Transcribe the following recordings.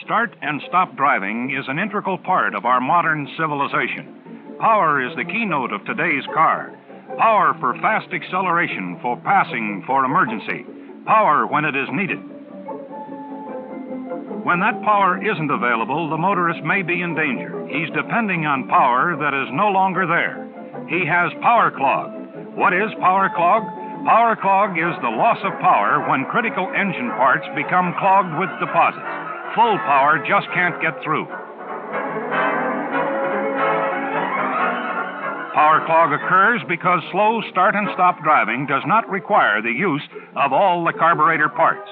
Start and stop driving is an integral part of our modern civilization. Power is the keynote of today's car. Power for fast acceleration, for passing, for emergency. Power when it is needed. When that power isn't available, the motorist may be in danger. He's depending on power that is no longer there. He has power clog. What is power clog? Power clog is the loss of power when critical engine parts become clogged with deposits. Full power just can't get through. Power clog occurs because slow start and stop driving does not require the use of all the carburetor parts.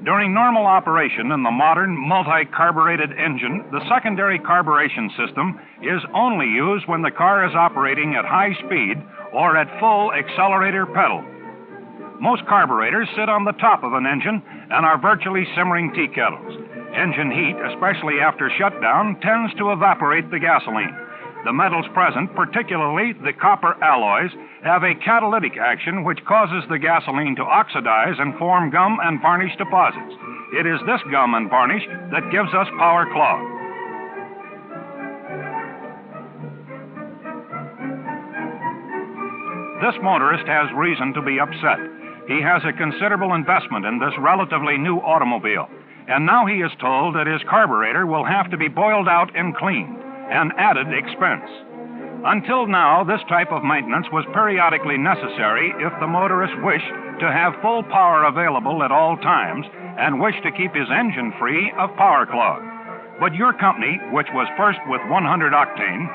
During normal operation in the modern multi-carbureted engine, the secondary carburation system is only used when the car is operating at high speed or at full accelerator pedal. Most carburetors sit on the top of an engine and are virtually simmering tea kettles. Engine heat, especially after shutdown, tends to evaporate the gasoline. The metals present, particularly the copper alloys, have a catalytic action which causes the gasoline to oxidize and form gum and varnish deposits. It is this gum and varnish that gives us power clog. This motorist has reason to be upset. He has a considerable investment in this relatively new automobile, and now he is told that his carburetor will have to be boiled out and cleaned, an added expense. Until now, this type of maintenance was periodically necessary if the motorist wished to have full power available at all times and wished to keep his engine free of power clog. But your company, which was first with 100 octane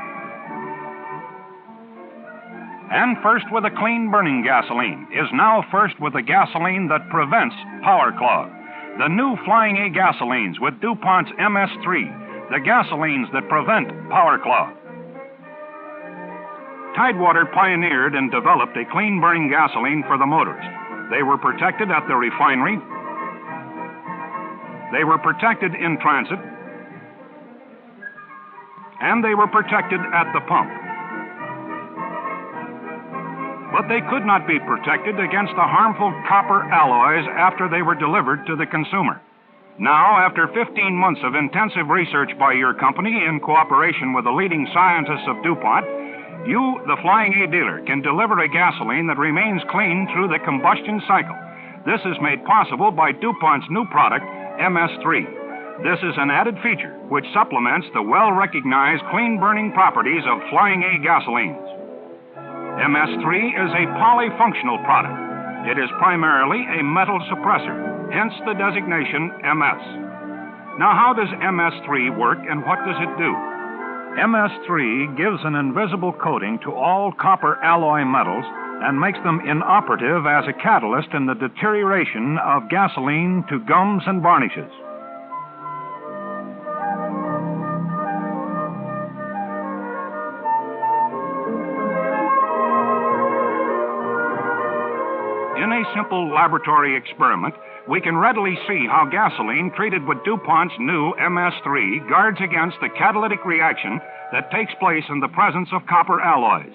and first with a clean-burning gasoline, is now first with a gasoline that prevents power clog. The new Flying A gasolines with DuPont's MS-3, the gasolines that prevent power clog. Tidewater pioneered and developed a clean-burning gasoline for the motorist. They were protected at the refinery. They were protected in transit. And they were protected at the pump. But they could not be protected against the harmful copper alloys after they were delivered to the consumer. Now, after 15 months of intensive research by your company in cooperation with the leading scientists of DuPont, you, the Flying A dealer, can deliver a gasoline that remains clean through the combustion cycle. This is made possible by DuPont's new product, MS-3. This is an added feature which supplements the well-recognized clean-burning properties of Flying A gasolines. MS-3 is a polyfunctional product. It is primarily a metal suppressor, hence the designation MS. Now, how does MS-3 work and what does it do? MS-3 gives an invisible coating to all copper alloy metals and makes them inoperative as a catalyst in the deterioration of gasoline to gums and varnishes. In a simple laboratory experiment, we can readily see how gasoline treated with DuPont's new MS-3 guards against the catalytic reaction that takes place in the presence of copper alloys.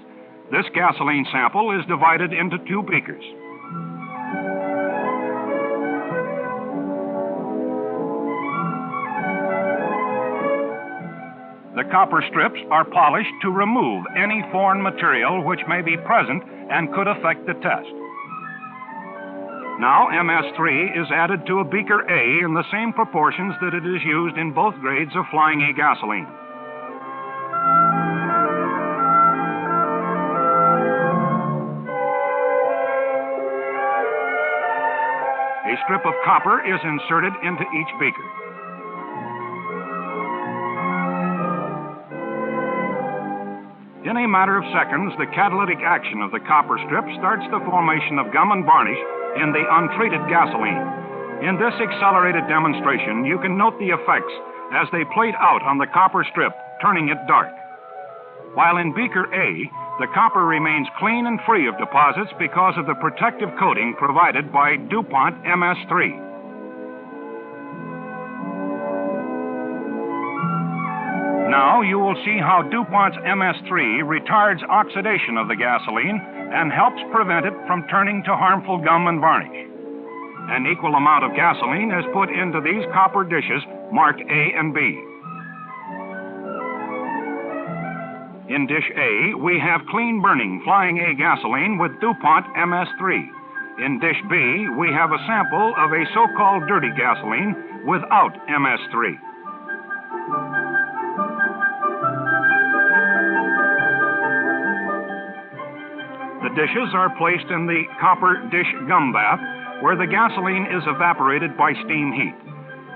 This gasoline sample is divided into two beakers. The copper strips are polished to remove any foreign material which may be present and could affect the test. Now, MS-3 is added to a beaker A in the same proportions that it is used in both grades of Flying A gasoline. A strip of copper is inserted into each beaker. In a matter of seconds, the catalytic action of the copper strip starts the formation of gum and varnish in the untreated gasoline. In this accelerated demonstration, you can note the effects as they played out on the copper strip, turning it dark. While in beaker A, the copper remains clean and free of deposits because of the protective coating provided by DuPont MS-3. Now you will see how DuPont's MS-3 retards oxidation of the gasoline and helps prevent it from turning to harmful gum and varnish. An equal amount of gasoline is put into these copper dishes marked A and B. In dish A, we have clean-burning Flying A gasoline with DuPont MS-3. In dish B, we have a sample of a so-called dirty gasoline without MS-3. The dishes are placed in the copper dish gum bath, where the gasoline is evaporated by steam heat.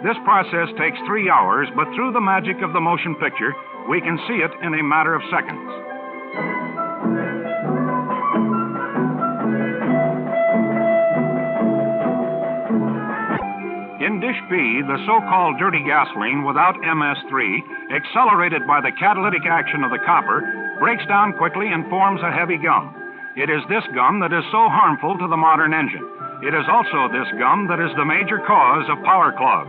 This process takes 3 hours, but through the magic of the motion picture, we can see it in a matter of seconds. In dish B, the so-called dirty gasoline without MS-3, accelerated by the catalytic action of the copper, breaks down quickly and forms a heavy gum. It is this gum that is so harmful to the modern engine. It is also this gum that is the major cause of power clog.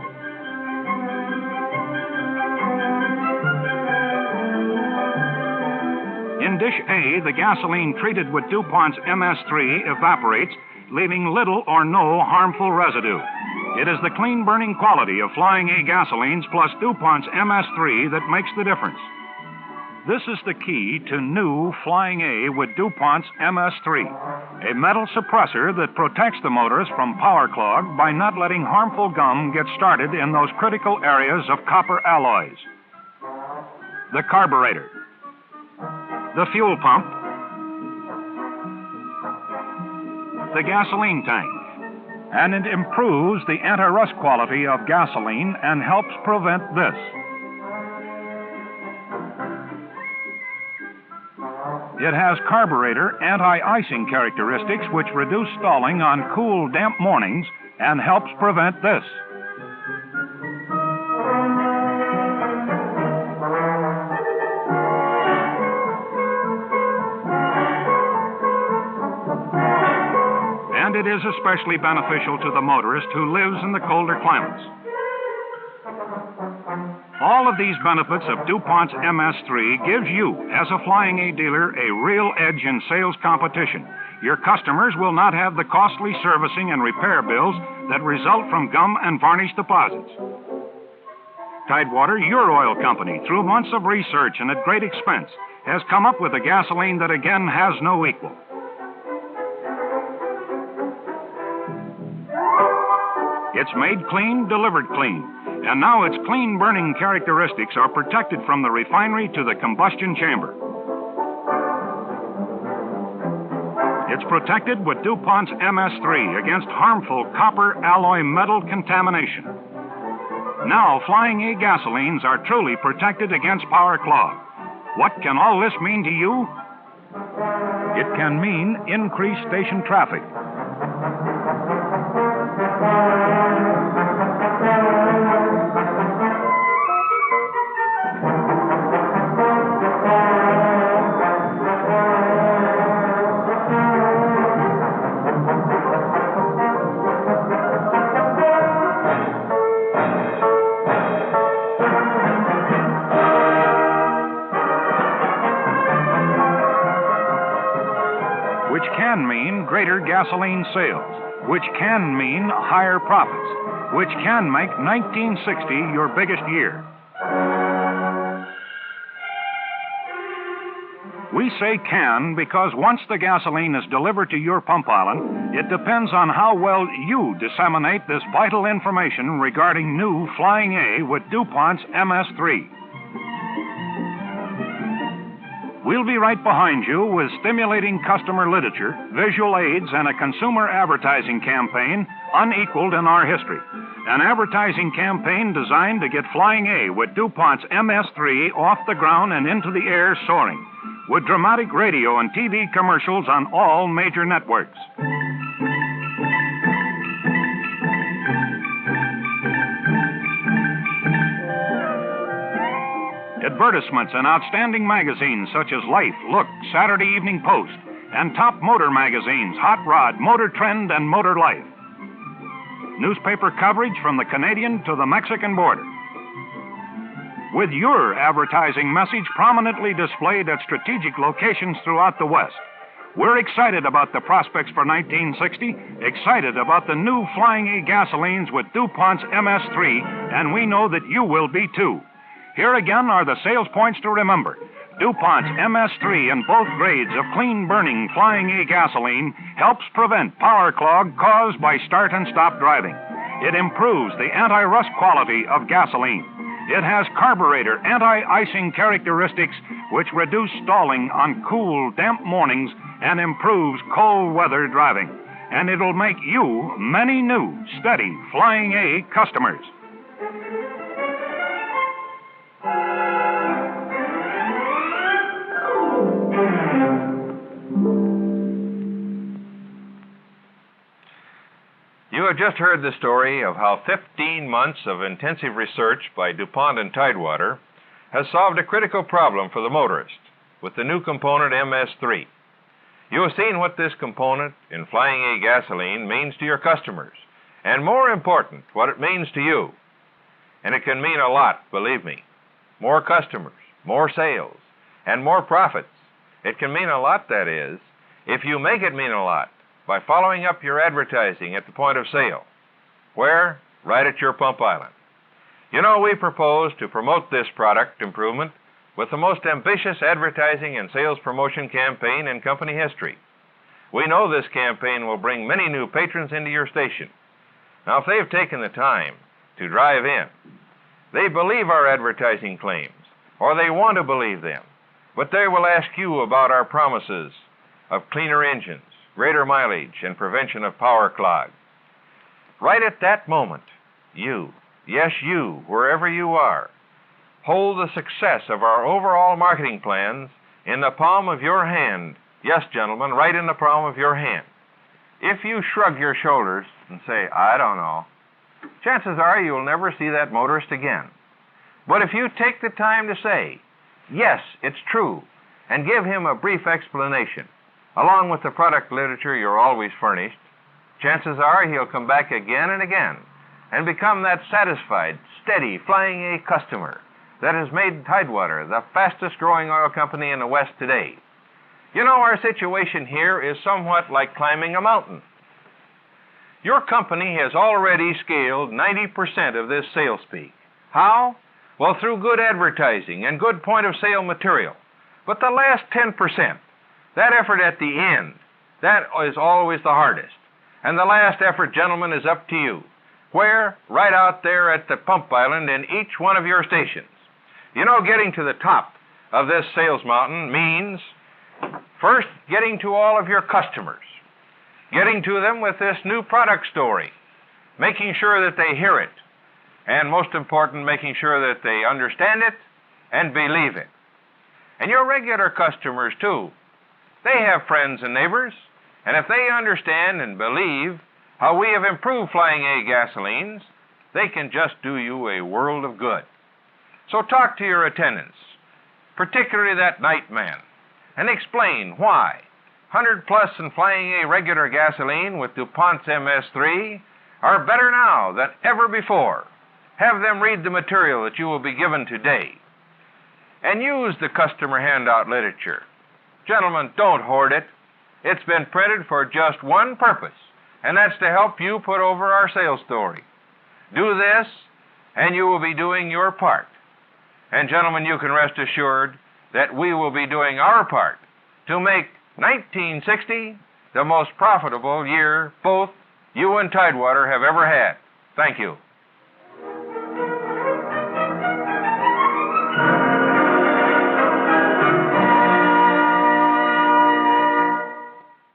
In dish A, the gasoline treated with DuPont's MS-3 evaporates, leaving little or no harmful residue. It is the clean-burning quality of Flying A gasolines plus DuPont's MS-3 that makes the difference. This is the key to new Flying A with DuPont's MS-3, a metal suppressor that protects the motorist from power clog by not letting harmful gum get started in those critical areas of copper alloys. The carburetor, the fuel pump, the gasoline tank, and it improves the anti-rust quality of gasoline and helps prevent this. It has carburetor anti-icing characteristics which reduce stalling on cool, damp mornings and helps prevent this. And it is especially beneficial to the motorist who lives in the colder climates. All of these benefits of DuPont's MS-3 gives you, as a Flying A dealer, a real edge in sales competition. Your customers will not have the costly servicing and repair bills that result from gum and varnish deposits. Tidewater, your oil company, through months of research and at great expense, has come up with a gasoline that again has no equal. It's made clean, delivered clean. And now its clean-burning characteristics are protected from the refinery to the combustion chamber. It's protected with DuPont's MS-3 against harmful copper alloy metal contamination. Now, Flying A gasolines are truly protected against power clog. What can all this mean to you? It can mean increased station traffic. Which can mean greater gasoline sales, which can mean higher profits, which can make 1960 your biggest year. We say can because once the gasoline is delivered to your pump island, it depends on how well you disseminate this vital information regarding new Flying A with DuPont's MS-3. We'll be right behind you with stimulating customer literature, visual aids, and a consumer advertising campaign unequaled in our history. An advertising campaign designed to get Flying A with DuPont's MS-3 off the ground and into the air soaring, with dramatic radio and TV commercials on all major networks. Advertisements in outstanding magazines such as Life, Look, Saturday Evening Post, and top motor magazines, Hot Rod, Motor Trend, and Motor Life. Newspaper coverage from the Canadian to the Mexican border. With your advertising message prominently displayed at strategic locations throughout the West, We're excited about the prospects for 1960, excited about the new Flying A gasolines with DuPont's MS-3, and we know that you will be too. Here again are the sales points to remember. DuPont's MS-3 in both grades of clean-burning Flying A gasoline helps prevent power clog caused by start and stop driving. It improves the anti-rust quality of gasoline. It has carburetor anti-icing characteristics which reduce stalling on cool, damp mornings and improves cold weather driving. And it'll make you many new, steady Flying A customers. You have just heard the story of how 15 months of intensive research by DuPont and Tidewater has solved a critical problem for the motorist with the new component MS-3. You have seen what this component in Flying A gasoline means to your customers, and more important, what it means to you. And it can mean a lot, believe me. More customers, more sales, and more profits. It can mean a lot, that is, if you make it mean a lot by following up your advertising at the point of sale. Where? Right at your pump island. You know, we propose to promote this product improvement with the most ambitious advertising and sales promotion campaign in company history. We know this campaign will bring many new patrons into your station. Now, if they've taken the time to drive in, they believe our advertising claims, or they want to believe them, but they will ask you about our promises of cleaner engines, greater mileage, and prevention of power clog. Right at that moment, you, yes you, wherever you are, hold the success of our overall marketing plans in the palm of your hand. Yes, gentlemen, right in the palm of your hand. If you shrug your shoulders and say, I don't know, chances are you'll never see that motorist again. But if you take the time to say, yes, it's true, and give him a brief explanation, along with the product literature you're always furnished, chances are he'll come back again and again and become that satisfied, steady Flying A customer that has made Tidewater the fastest-growing oil company in the West today. You know, our situation here is somewhat like climbing a mountain. Your company has already scaled 90% of this sales peak. How? Well, through good advertising and good point-of-sale material. But the last 10%, that effort at the end, that is always the hardest. And the last effort, gentlemen, is up to you. Where? Right out there at the pump island in each one of your stations. You know, getting to the top of this sales mountain means, first, getting to all of your customers. Getting to them with this new product story. Making sure that they hear it. And most important, making sure that they understand it and believe it. And your regular customers, too. They have friends and neighbors, and if they understand and believe how we have improved Flying A gasolines, they can just do you a world of good. So talk to your attendants, particularly that night man, and explain why 100 Plus and Flying A regular gasoline with DuPont's MS-3 are better now than ever before. Have them read the material that you will be given today, and use the customer handout literature. Gentlemen, don't hoard it. It's been printed for just one purpose, and that's to help you put over our sales story. Do this, and you will be doing your part. And gentlemen, you can rest assured that we will be doing our part to make 1960 the most profitable year both you and Tidewater have ever had. Thank you.